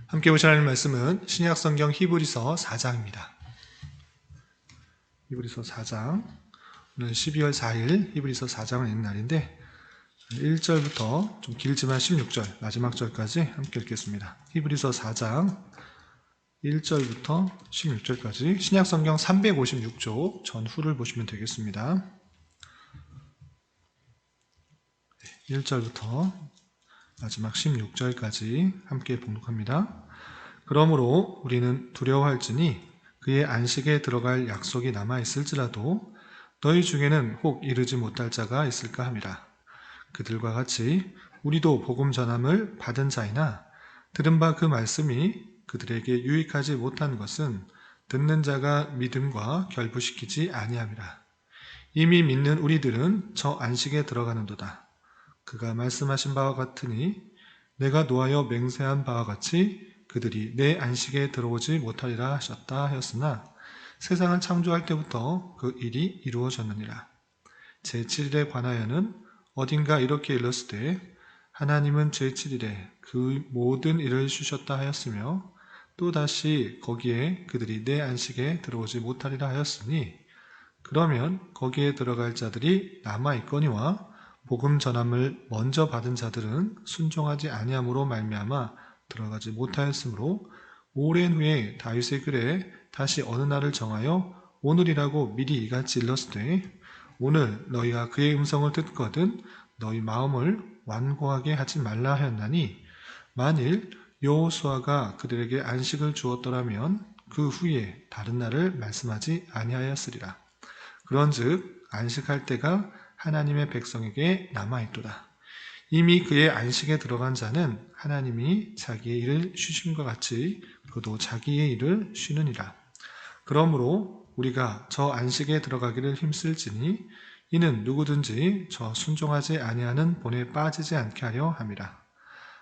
함께 보실 하나님 말씀은 신약성경 히브리서 4장입니다. 히브리서 4장, 오늘 12월 4일 히브리서 4장을 읽는 날인데 1절부터 좀 길지만 16절, 마지막 절까지 함께 읽겠습니다. 히브리서 4장 1절부터 16절까지 신약성경 356쪽 전후를 보시면 되겠습니다. 1절부터 마지막 16절까지 함께 봉독합니다. 그러므로 우리는 두려워할지니 그의 안식에 들어갈 약속이 남아있을지라도 너희 중에는 혹 이르지 못할 자가 있을까 함이라. 그들과 같이 우리도 복음 전함을 받은 자이나 들은 바 그 말씀이 그들에게 유익하지 못한 것은 듣는 자가 믿음과 결부시키지 아니함이라. 이미 믿는 우리들은 저 안식에 들어가는도다. 그가 말씀하신 바와 같으니 내가 노하여 맹세한 바와 같이 그들이 내 안식에 들어오지 못하리라 하셨다 하였으나 세상을 창조할 때부터 그 일이 이루어졌느니라. 제7일에 관하여는 어딘가 이렇게 일렀으되 하나님은 제7일에 그 모든 일을 쉬셨다 하였으며 또다시 거기에 그들이 내 안식에 들어오지 못하리라 하였으니 그러면 거기에 들어갈 자들이 남아있거니와 복음 전함을 먼저 받은 자들은 순종하지 아니함으로 말미암아 들어가지 못하였으므로 오랜 후에 다윗의 글에 다시 어느 날을 정하여 오늘이라고 미리 이같이 일렀으되 오늘 너희가 그의 음성을 듣거든 너희 마음을 완고하게 하지 말라 하였나니 만일 여호수아가 그들에게 안식을 주었더라면 그 후에 다른 날을 말씀하지 아니하였으리라. 그런즉 안식할 때가 하나님의 백성에게 남아있도다. 이미 그의 안식에 들어간 자는 하나님이 자기의 일을 쉬심과 같이 그도 자기의 일을 쉬느니라. 그러므로 우리가 저 안식에 들어가기를 힘쓸지니 이는 누구든지 저 순종하지 아니하는 본에 빠지지 않게 하려 함이라.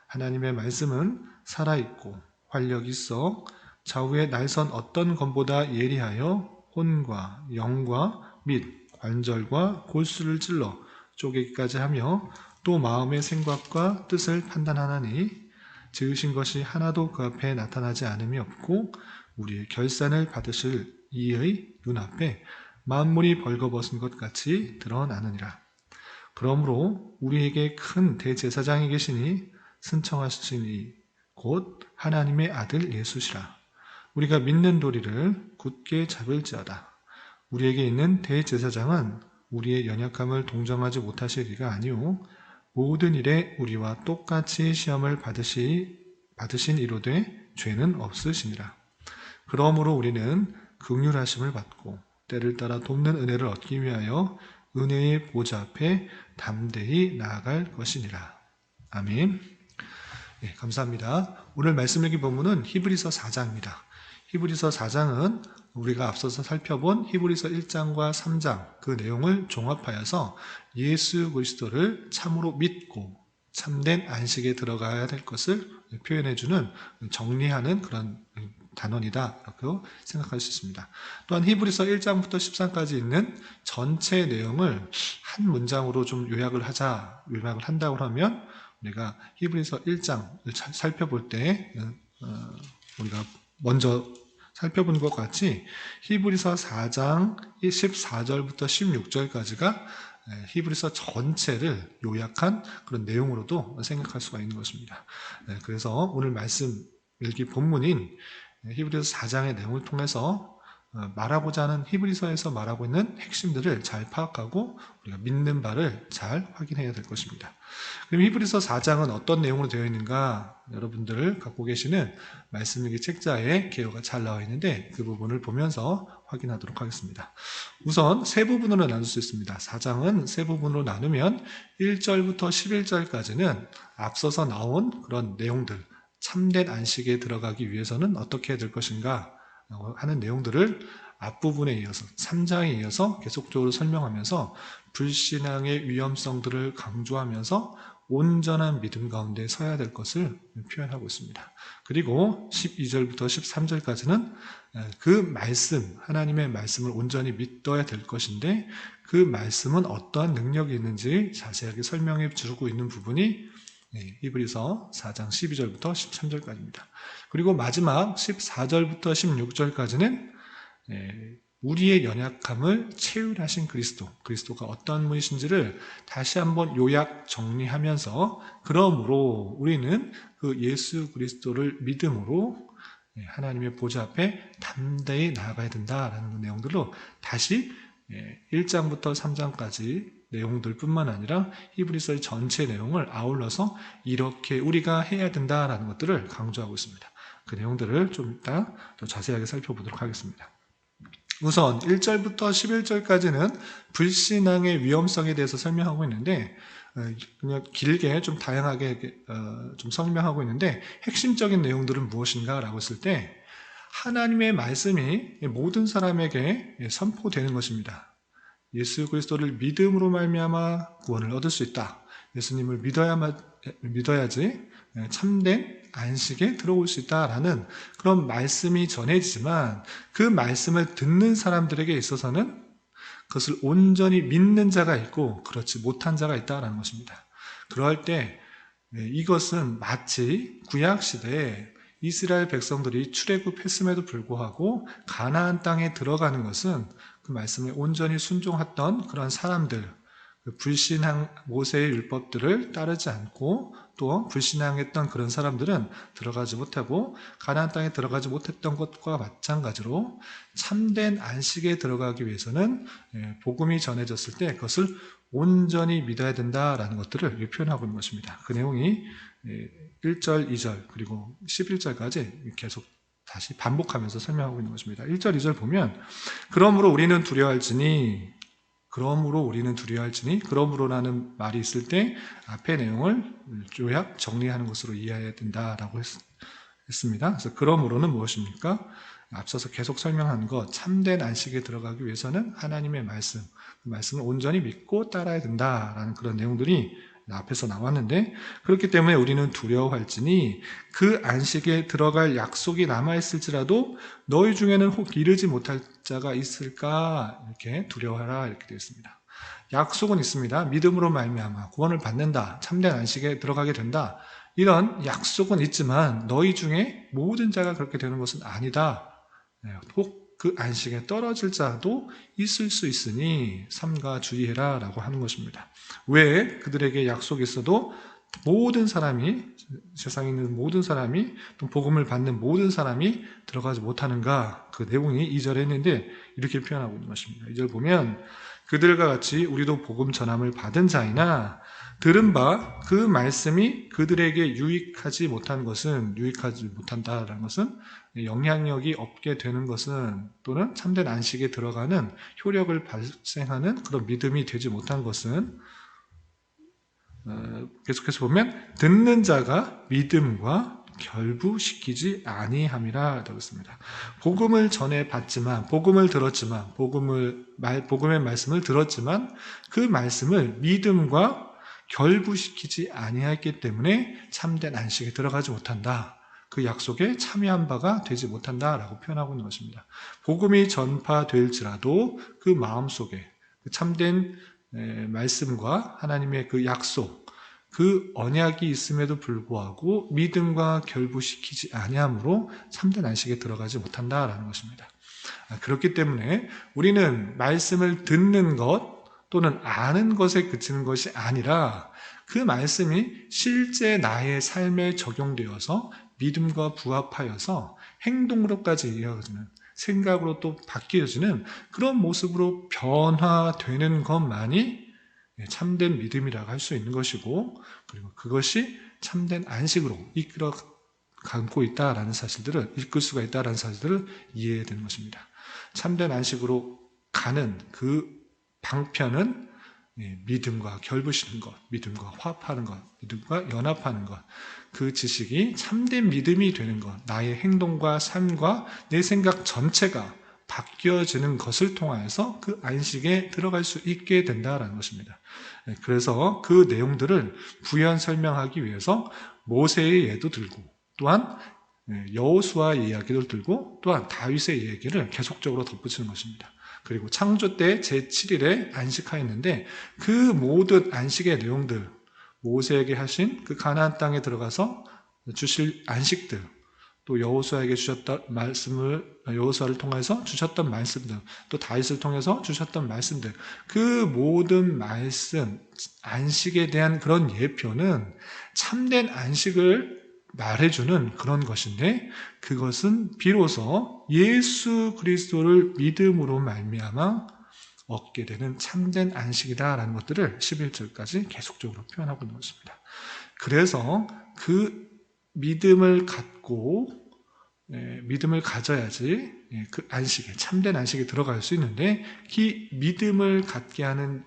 하나님의 말씀은 살아있고 활력이 있어 좌우의 날선 어떤 검보다 예리하여 혼과 영과 및 관절과 골수를 찔러 쪼개기까지 하며 또 마음의 생각과 뜻을 판단하나니 지으신 것이 하나도 그 앞에 나타나지 않음이 없고 우리의 결산을 받으실 이의 눈앞에 만물이 벌거벗은 것 같이 드러나느니라. 그러므로 우리에게 큰 대제사장이 계시니 승청하시니 곧 하나님의 아들 예수시라. 우리가 믿는 도리를 굳게 잡을지어다. 우리에게 있는 대제사장은 우리의 연약함을 동정하지 못하실 이가 아니오 모든 일에 우리와 똑같이 시험을 받으신 이로되 죄는 없으시니라. 그러므로 우리는 긍휼하심을 받고 때를 따라 돕는 은혜를 얻기 위하여 은혜의 보좌 앞에 담대히 나아갈 것이니라. 아멘. 네, 감사합니다. 오늘 말씀 읽기 본문은 히브리서 4장입니다. 히브리서 4장은 우리가 앞서서 살펴본 히브리서 1장과 3장 그 내용을 종합하여서 예수 그리스도를 참으로 믿고 참된 안식에 들어가야 될 것을 표현해주는 정리하는 그런 단원이다 라고 생각할 수 있습니다. 또한 히브리서 1장부터 13까지 있는 전체 내용을 한 문장으로 좀 요약을 한다고 하면 우리가 히브리서 1장을 살펴볼 때 우리가 먼저 살펴본 것 같이 히브리서 4장 14절부터 16절까지가 히브리서 전체를 요약한 그런 내용으로도 생각할 수가 있는 것입니다. 그래서 오늘 말씀 읽기 본문인 히브리서 4장의 내용을 통해서 말하고자 하는 히브리서에서 말하고 있는 핵심들을 잘 파악하고 우리가 믿는 바를 잘 확인해야 될 것입니다. 그럼 히브리서 4장은 어떤 내용으로 되어 있는가? 여러분들 갖고 계시는 말씀일기 책자에 개요가 잘 나와 있는데 그 부분을 보면서 확인하도록 하겠습니다. 우선 세 부분으로 나눌 수 있습니다. 4장은 세 부분으로 나누면 1절부터 11절까지는 앞서서 나온 그런 내용들, 참된 안식에 들어가기 위해서는 어떻게 해야 될 것인가 하는 내용들을 앞부분에 이어서 3장에 이어서 계속적으로 설명하면서 불신앙의 위험성들을 강조하면서 온전한 믿음 가운데 서야 될 것을 표현하고 있습니다. 그리고 12절부터 13절까지는 그 말씀, 하나님의 말씀을 온전히 믿어야 될 것인데 그 말씀은 어떠한 능력이 있는지 자세하게 설명해 주고 있는 부분이 히브리서 4장 12절부터 13절까지입니다. 그리고 마지막 14절부터 16절까지는 우리의 연약함을 체휼하신 그리스도가 어떤 분이신지를 다시 한번 요약 정리하면서, 그러므로 우리는 그 예수 그리스도를 믿음으로 하나님의 보좌 앞에 담대히 나아가야 된다라는 내용들로 다시 1장부터 3장까지 내용들뿐만 아니라 히브리서의 전체 내용을 아울러서 이렇게 우리가 해야 된다라는 것들을 강조하고 있습니다. 그 내용들을 좀 이따 더 자세하게 살펴보도록 하겠습니다. 우선 1절부터 11절까지는 불신앙의 위험성에 대해서 설명하고 있는데, 그냥 길게 좀 다양하게 좀 설명하고 있는데, 핵심적인 내용들은 무엇인가 라고 했을 때, 하나님의 말씀이 모든 사람에게 선포되는 것입니다. 예수 그리스도를 믿음으로 말미암아 구원을 얻을 수 있다. 예수님을 믿어야지 참된 안식에 들어올 수 있다라는 그런 말씀이 전해지지만, 그 말씀을 듣는 사람들에게 있어서는 그것을 온전히 믿는 자가 있고 그렇지 못한 자가 있다라는 것입니다. 그럴 때 이것은 마치 구약시대에 이스라엘 백성들이 출애굽했음에도 불구하고 가나안 땅에 들어가는 것은 그 말씀에 온전히 순종했던 그런 사람들, 불신앙 모세의 율법들을 따르지 않고 또 불신앙했던 그런 사람들은 들어가지 못하고 가나안 땅에 들어가지 못했던 것과 마찬가지로 참된 안식에 들어가기 위해서는 복음이 전해졌을 때 그것을 온전히 믿어야 된다라는 것들을 표현하고 있는 것입니다. 그 내용이 1절, 2절 그리고 11절까지 계속 다시 반복하면서 설명하고 있는 것입니다. 1절, 2절 보면 그러므로 우리는 두려워할지니, 그러므로라는 말이 있을 때 앞의 내용을 요약 정리하는 것으로 이해해야 된다라고 했습니다. 그래서 그러므로는 무엇입니까? 앞서서 계속 설명한 것, 참된 안식에 들어가기 위해서는 하나님의 말씀, 그 말씀을 온전히 믿고 따라야 된다라는 그런 내용들이 앞에서 나왔는데, 그렇기 때문에 우리는 두려워할지니 그 안식에 들어갈 약속이 남아있을지라도 너희 중에는 혹 이르지 못할 자가 있을까, 이렇게 두려워하라 이렇게 되어 있습니다. 약속은 있습니다. 믿음으로 말미암아 구원을 받는다, 참된 안식에 들어가게 된다, 이런 약속은 있지만 너희 중에 모든 자가 그렇게 되는 것은 아니다. 혹 그 안식에 떨어질 자도 있을 수 있으니 삼가 주의해라 라고 하는 것입니다. 왜 그들에게 약속이 있어도 모든 사람이, 세상에 있는 모든 사람이, 또 복음을 받는 모든 사람이 들어가지 못하는가? 그 내용이 2절에 있는데 이렇게 표현하고 있는 것입니다. 2절 보면 그들과 같이 우리도 복음 전함을 받은 자이나 들은 바 그 말씀이 그들에게 유익하지 못한다라는 것은, 영향력이 없게 되는 것은, 또는 참된 안식에 들어가는 효력을 발생하는 그런 믿음이 되지 못한 것은, 계속해서 보면 듣는 자가 믿음과 결부시키지 아니함이라 되어 있습니다. 복음을 전해 받지만, 복음을 들었지만, 복음의 말씀을 들었지만 그 말씀을 믿음과 결부시키지 아니했기 때문에 참된 안식에 들어가지 못한다. 그 약속에 참여한 바가 되지 못한다라고 표현하고 있는 것입니다. 복음이 전파될지라도 그 마음속에 그 참된 말씀과 하나님의 그 약속, 그 언약이 있음에도 불구하고 믿음과 결부시키지 아니함으로 참된 안식에 들어가지 못한다라는 것입니다. 그렇기 때문에 우리는 말씀을 듣는 것 또는 아는 것에 그치는 것이 아니라 그 말씀이 실제 나의 삶에 적용되어서 믿음과 부합하여서 행동으로까지 이어지는, 생각으로 또 바뀌어지는 그런 모습으로 변화되는 것만이 참된 믿음이라고 할 수 있는 것이고, 그리고 그것이 참된 안식으로 이끌어 가고 있다라는 사실들을, 이끌 수가 있다라는 사실들을 이해해야 되는 것입니다. 참된 안식으로 가는 그 방편은 믿음과 결부시는 것, 믿음과 화합하는 것, 믿음과 연합하는 것, 그 지식이 참된 믿음이 되는 것, 나의 행동과 삶과 내 생각 전체가 바뀌어지는 것을 통하여서 그 안식에 들어갈 수 있게 된다는 것입니다. 그래서 그 내용들을 부연 설명하기 위해서 모세의 예도 들고, 또한 여호수아의 이야기를 들고, 또한 다윗의 이야기를 계속적으로 덧붙이는 것입니다. 그리고 창조 때 제7일에 안식하였는데 그 모든 안식의 내용들, 모세에게 하신 그 가나안 땅에 들어가서 주실 안식들, 또 여호수아에게 주셨던 말씀을, 여호수아를 통해서 주셨던 말씀들, 또 다윗을 통해서 주셨던 말씀들, 그 모든 말씀, 안식에 대한 그런 예표는 참된 안식을 말해주는 그런 것인데, 그것은 비로소 예수 그리스도를 믿음으로 말미암아 얻게 되는 참된 안식이다라는 것들을 11절까지 계속적으로 표현하고 있는 것입니다. 그래서 그 믿음을 갖고 믿음을 가져야지 그 안식에, 참된 안식에 들어갈 수 있는데, 이 믿음을 갖게 하는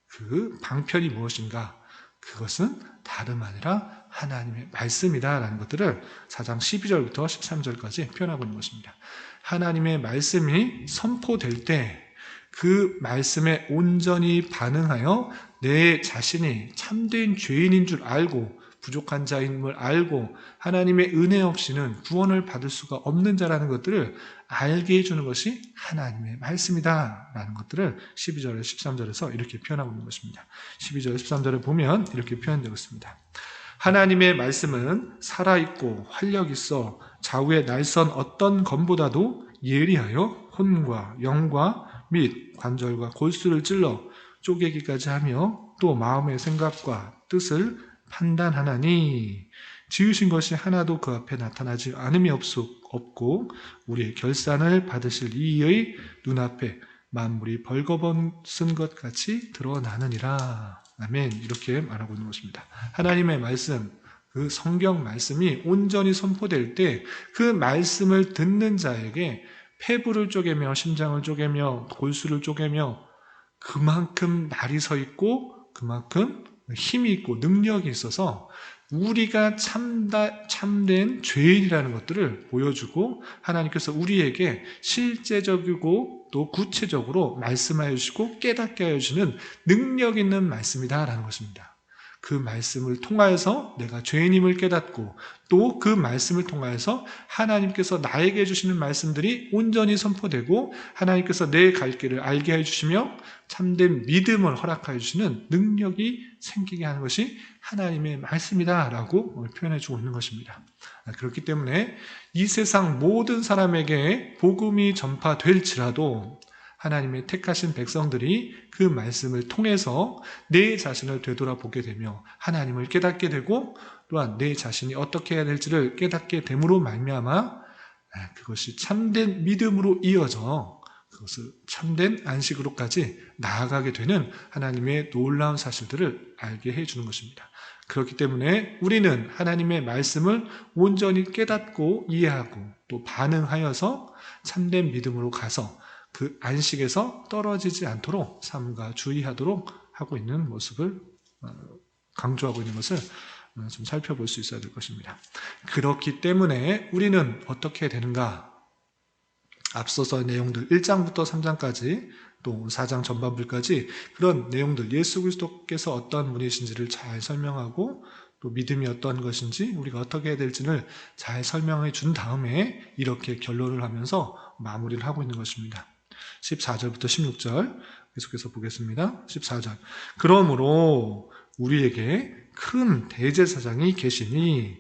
그 방편이 무엇인가? 그것은 다름 아니라 하나님의 말씀이다라는 것들을 4장 12절부터 13절까지 표현하고 있는 것입니다. 하나님의 말씀이 선포될 때 그 말씀에 온전히 반응하여 내 자신이 참된 죄인인 줄 알고, 부족한 자임을 알고, 하나님의 은혜 없이는 구원을 받을 수가 없는 자라는 것들을 알게 해주는 것이 하나님의 말씀이다 라는 것들을 12절, 13절에서 이렇게 표현하고 있는 것입니다. 12절, 13절에 보면 이렇게 표현되고 있습니다. 하나님의 말씀은 살아있고 활력 있어 좌우의 날선 어떤 검보다도 예리하여 혼과 영과 및 관절과 골수를 찔러 쪼개기까지 하며 또 마음의 생각과 뜻을 판단하나니, 지으신 것이 하나도 그 앞에 나타나지 않음이 없고 우리의 결산을 받으실 이의 눈앞에 만물이 벌거벗은 것 같이 드러나느니라. 아멘. 이렇게 말하고 있는 것입니다. 하나님의 말씀, 그 성경 말씀이 온전히 선포될 때 그 말씀을 듣는 자에게 폐부를 쪼개며 심장을 쪼개며 골수를 쪼개며 그만큼 날이 서 있고 그만큼 힘이 있고 능력이 있어서 우리가 참된 죄인이라는 것들을 보여주고, 하나님께서 우리에게 실제적이고 또 구체적으로 말씀하여 주시고 깨닫게 하여 주시는 능력 있는 말씀이다라는 것입니다. 그 말씀을 통하여서 내가 죄인임을 깨닫고, 또 그 말씀을 통하여서 하나님께서 나에게 주시는 말씀들이 온전히 선포되고 하나님께서 내 갈 길을 알게 해주시며 참된 믿음을 허락하여 주시는 능력이 생기게 하는 것이 하나님의 말씀이다라고 표현해주고 있는 것입니다. 그렇기 때문에 이 세상 모든 사람에게 복음이 전파될지라도 하나님의 택하신 백성들이 그 말씀을 통해서 내 자신을 되돌아보게 되며 하나님을 깨닫게 되고, 또한 내 자신이 어떻게 해야 될지를 깨닫게 됨으로 말미암아 그것이 참된 믿음으로 이어져 그것을 참된 안식으로까지 나아가게 되는 하나님의 놀라운 사실들을 알게 해주는 것입니다. 그렇기 때문에 우리는 하나님의 말씀을 온전히 깨닫고 이해하고 또 반응하여서 참된 믿음으로 가서 그 안식에서 떨어지지 않도록 삼가 주의하도록 하고 있는 모습을 강조하고 있는 것을 좀 살펴볼 수 있어야 될 것입니다. 그렇기 때문에 우리는 어떻게 되는가? 앞서서 내용들 1장부터 3장까지 또 4장 전반부까지 그런 내용들, 예수 그리스도께서 어떤 분이신지를 잘 설명하고 또 믿음이 어떤 것인지 우리가 어떻게 해야 될지를 잘 설명해 준 다음에 이렇게 결론을 하면서 마무리를 하고 있는 것입니다. 14절부터 16절 계속해서 보겠습니다. 14절. 그러므로 우리에게 큰 대제사장이 계시니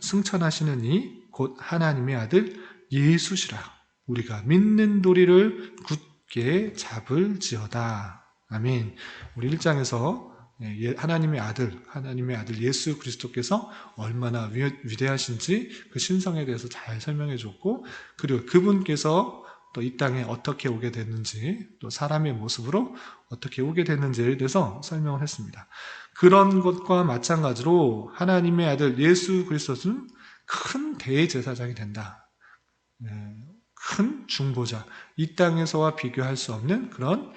승천하시는 이 곧 하나님의 아들 예수시라. 우리가 믿는 도리를 굳게 잡을지어다. 아멘. 우리 1장에서 하나님의 아들 예수 그리스도께서 얼마나 위대하신지 그 신성에 대해서 잘 설명해 줬고, 그리고 그분께서 또 이 땅에 어떻게 오게 됐는지, 또 사람의 모습으로 어떻게 오게 됐는지에 대해서 설명을 했습니다. 그런 것과 마찬가지로 하나님의 아들 예수 그리스도는 큰 대제사장이 된다. 큰 중보자, 이 땅에서와 비교할 수 없는 그런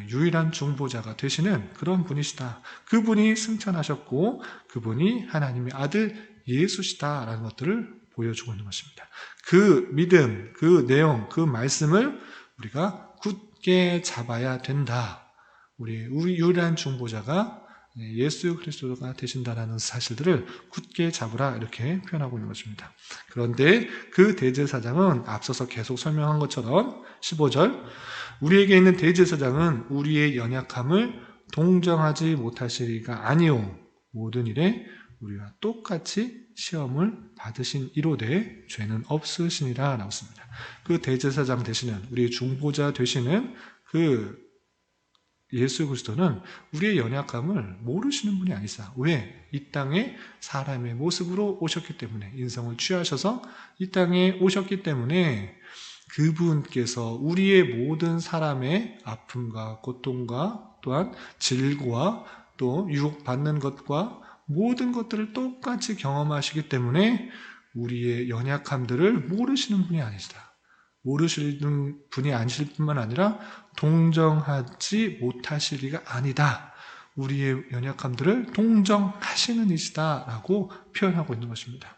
유일한 중보자가 되시는 그런 분이시다. 그분이 승천하셨고 그분이 하나님의 아들 예수시다라는 것들을 보여주고 있는 것입니다. 그 믿음, 그 내용, 그 말씀을 우리가 굳게 잡아야 된다. 우리 유일한 중보자가 예수 그리스도가 되신다라는 사실들을 굳게 잡으라 이렇게 표현하고 있는 것입니다. 그런데 그 대제사장은 앞서서 계속 설명한 것처럼 15절 우리에게 있는 대제사장은 우리의 연약함을 동정하지 못하시리가 아니오. 모든 일에 우리와 똑같이 시험을 받으신 이로되 죄는 없으시니라 나왔습니다. 그 대제사장 되시는 우리 중보자 되시는 그 예수 그리스도는 우리의 연약함을 모르시는 분이 아니사. 왜? 이 땅에 사람의 모습으로 오셨기 때문에, 인성을 취하셔서 이 땅에 오셨기 때문에 그분께서 우리의 모든 사람의 아픔과 고통과 또한 질고와 또 유혹받는 것과 모든 것들을 똑같이 경험하시기 때문에 우리의 연약함들을 모르시는 분이 아니시다. 모르시는 분이 아니실 뿐만 아니라 동정하지 못하실 리가 아니다. 우리의 연약함들을 동정하시는 이시다라고 표현하고 있는 것입니다.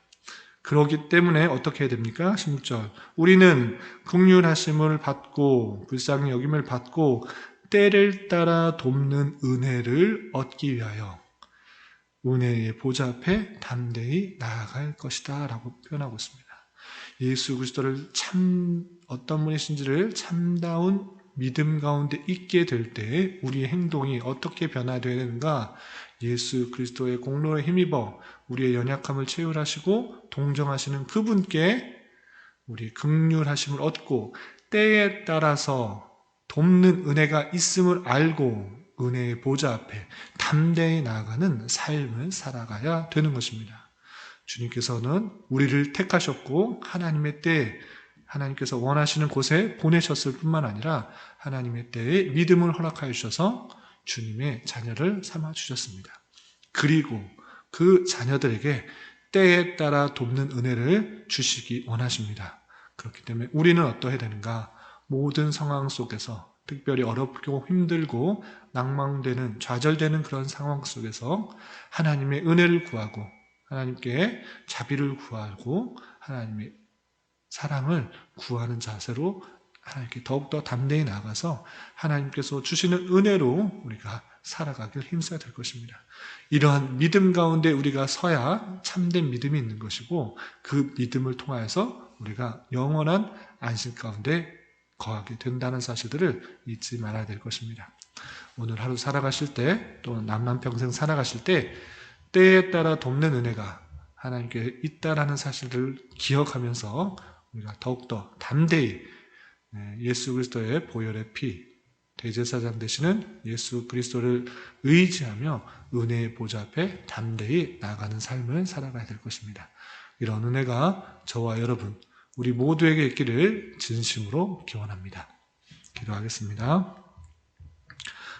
그렇기 때문에 어떻게 해야 됩니까? 16절. 우리는 긍휼하심을 받고 불쌍히 여김을 받고 때를 따라 돕는 은혜를 얻기 위하여 은혜의 보좌 앞에 담대히 나아갈 것이다 라고 표현하고 있습니다. 예수 그리스도를 어떤 분이신지를 참다운 믿음 가운데 있게 될 때 우리의 행동이 어떻게 변화되어야 되는가? 예수 그리스도의 공로에 힘입어 우리의 연약함을 채울하시고 동정하시는 그분께 우리 긍휼하심을 얻고 때에 따라서 돕는 은혜가 있음을 알고 은혜의 보좌 앞에 담대히 나아가는 삶을 살아가야 되는 것입니다. 주님께서는 우리를 택하셨고 하나님의 때에 하나님께서 원하시는 곳에 보내셨을 뿐만 아니라 하나님의 때에 믿음을 허락하여 주셔서 주님의 자녀를 삼아 주셨습니다. 그리고 그 자녀들에게 때에 따라 돕는 은혜를 주시기 원하십니다. 그렇기 때문에 우리는 어떠해야 되는가? 모든 상황 속에서 특별히 어렵고 힘들고 낭망되는 좌절되는 그런 상황 속에서 하나님의 은혜를 구하고 하나님께 자비를 구하고 하나님의 사랑을 구하는 자세로 하나님께 더욱더 담대히 나아가서 하나님께서 주시는 은혜로 우리가 살아가길 힘써야 될 것입니다. 이러한 믿음 가운데 우리가 서야 참된 믿음이 있는 것이고 그 믿음을 통하여서 우리가 영원한 안식 가운데 거하게 된다는 사실들을 잊지 말아야 될 것입니다. 오늘 하루 살아가실 때 또 남남평생 살아가실 때 때에 따라 돕는 은혜가 하나님께 있다라는 사실을 기억하면서 우리가 더욱더 담대히 예수 그리스도의 보혈의 피, 대제사장 되시는 예수 그리스도를 의지하며 은혜의 보좌 앞에 담대히 나아가는 삶을 살아가야 될 것입니다. 이런 은혜가 저와 여러분, 우리 모두에게 있기를 진심으로 기원합니다. 기도하겠습니다.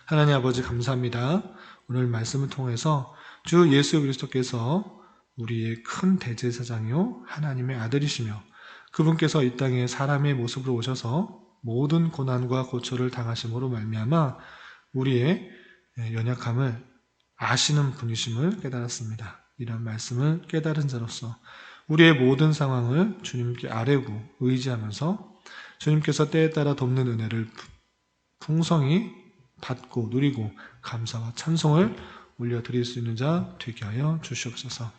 하나님 아버지 감사합니다. 오늘 말씀을 통해서 주 예수 그리스도께서 우리의 큰 대제사장이요 하나님의 아들이시며 그분께서 이 땅에 사람의 모습으로 오셔서 모든 고난과 고초를 당하심으로 말미암아 우리의 연약함을 아시는 분이심을 깨달았습니다. 이런 말씀을 깨달은 자로서 우리의 모든 상황을 주님께 아뢰고 의지하면서 주님께서 때에 따라 돕는 은혜를 풍성히 받고 누리고 감사와 찬송을 올려드릴 수 있는 자 되게 하여 주시옵소서.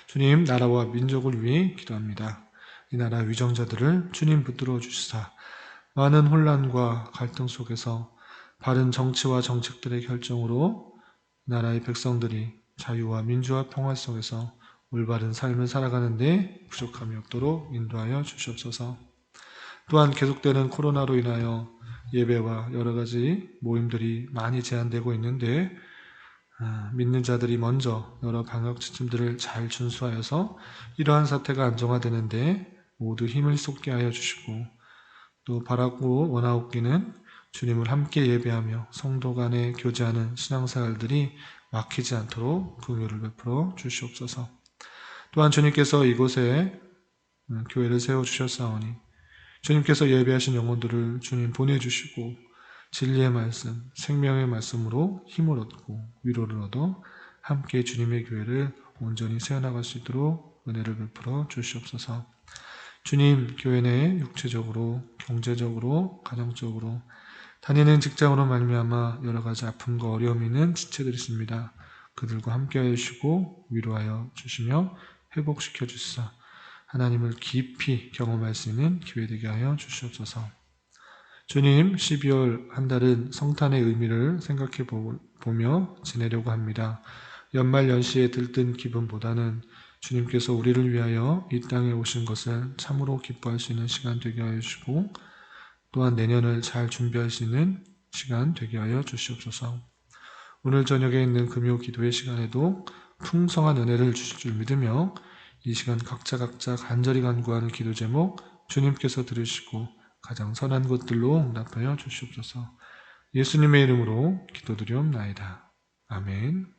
주님, 나라와 민족을 위해 기도합니다. 이 나라 위정자들을 주님 붙들어 주시사 많은 혼란과 갈등 속에서 바른 정치와 정책들의 결정으로 나라의 백성들이 자유와 민주와 평화 속에서 올바른 삶을 살아가는데 부족함이 없도록 인도하여 주시옵소서. 또한 계속되는 코로나로 인하여 예배와 여러 가지 모임들이 많이 제한되고 있는데 믿는 자들이 먼저 여러 방역 지침들을 잘 준수하여서 이러한 사태가 안정화되는데 모두 힘을 쏟게 하여 주시고 또 바라고 원하옵기는 주님을 함께 예배하며 성도 간에 교제하는 신앙생활들이 막히지 않도록 긍휼을 베풀어 주시옵소서. 또한 주님께서 이곳에 교회를 세워주셨사오니 주님께서 예배하신 영혼들을 주님 보내주시고 진리의 말씀, 생명의 말씀으로 힘을 얻고 위로를 얻어 함께 주님의 교회를 온전히 세워나갈 수 있도록 은혜를 베풀어 주시옵소서. 주님, 교회 내 육체적으로, 경제적으로, 가정적으로 다니는 직장으로 말미암아 여러 가지 아픔과 어려움이 있는 지체들이 있습니다. 그들과 함께하여 주시고 위로하여 주시며 회복시켜 주시사 하나님을 깊이 경험할 수 있는 기회 되게 하여 주시옵소서. 주님, 12월 한 달은 성탄의 의미를 생각해 보며 지내려고 합니다. 연말 연시에 들뜬 기분보다는 주님께서 우리를 위하여 이 땅에 오신 것을 참으로 기뻐할 수 있는 시간 되게 하여 주시고, 또한 내년을 잘 준비할 수 있는 시간 되게 하여 주시옵소서. 오늘 저녁에 있는 금요 기도의 시간에도 풍성한 은혜를 주실 줄 믿으며 이 시간 각자 간절히 간구하는 기도 제목 주님께서 들으시고 가장 선한 것들로 응답하여 주시옵소서. 예수님의 이름으로 기도드리옵나이다. 아멘.